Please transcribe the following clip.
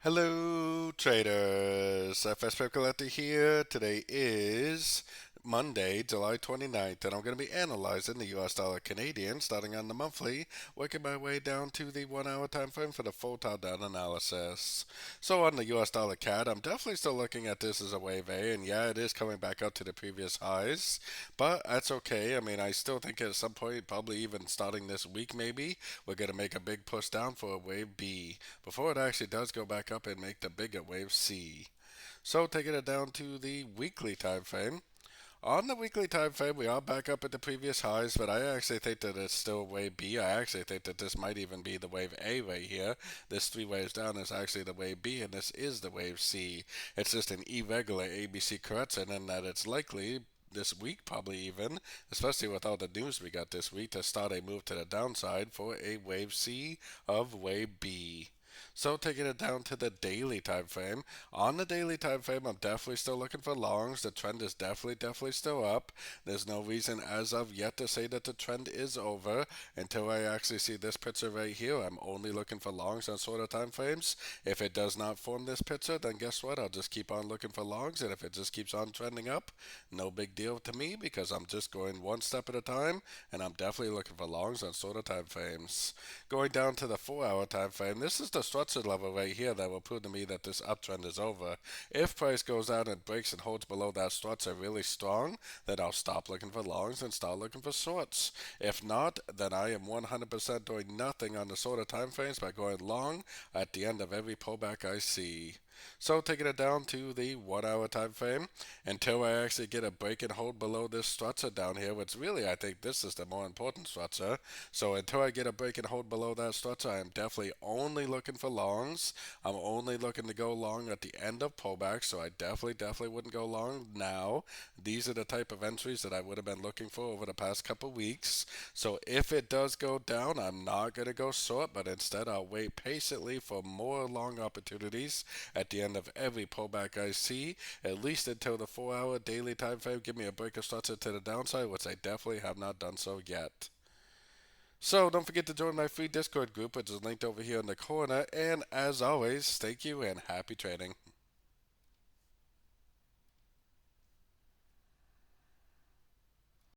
Hello, traders. FX Pip Collector here. Today is Monday, July 29th, and I'm going to be analyzing the US dollar Canadian starting on the monthly, working my way down to the 1 hour time frame for the full top down analysis. So, on the US dollar CAD, I'm definitely still looking at this as a wave A, and yeah, it is coming back up to the previous highs, but that's okay. I mean, I still think at some point, probably even starting this week, maybe, we're going to make a big push down for a wave B before it actually does go back up and make the bigger wave C. So taking it down to the weekly time frame. On the weekly time frame, we are back up at the previous highs, but I actually think that it's still wave B. I actually think that this might even be the wave A right here. This three waves down is actually the wave B, and this is the wave C. It's just an irregular ABC correction, in that it's likely this week, probably even, especially with all the news we got this week, to start a move to the downside for a wave C of wave B. So taking it down to the daily time frame. On the daily time frame, I'm definitely still looking for longs. The trend is definitely still up. There's no reason as of yet to say that the trend is over until I actually see this picture right here. I'm only looking for longs on shorter time frames. If it does not form this picture, then guess what? I'll just keep on looking for longs, and if it just keeps on trending up, no big deal to me because I'm just going one step at a time, and I'm definitely looking for longs on shorter time frames. Going down to the 4 hour time frame, this is the structure level right here that will prove to me that this uptrend is over. If price goes out and breaks and holds below that structure really strong, then I'll stop looking for longs and start looking for shorts. If not, then I am 100% doing nothing on the shorter time frames by going long at the end of every pullback I see. So taking it down to the 1 hour time frame until I actually get a break and hold below this structure down here, which really I think this is the more important structure. So until I get a break and hold below that structure, I am definitely only looking for longs. I'm only looking to go long at the end of pullback, so I definitely wouldn't go long now. These are the type of entries that I would have been looking for over the past couple weeks. So if it does go down, I'm not going to go short, but instead I'll wait patiently for more long opportunities at the end of every pullback I see, at least until the 4 hour daily time frame give me a break of structure to the downside, which I definitely have not done so yet. So don't forget to join my free Discord group, which is linked over here in the corner. And as always, thank you and happy trading.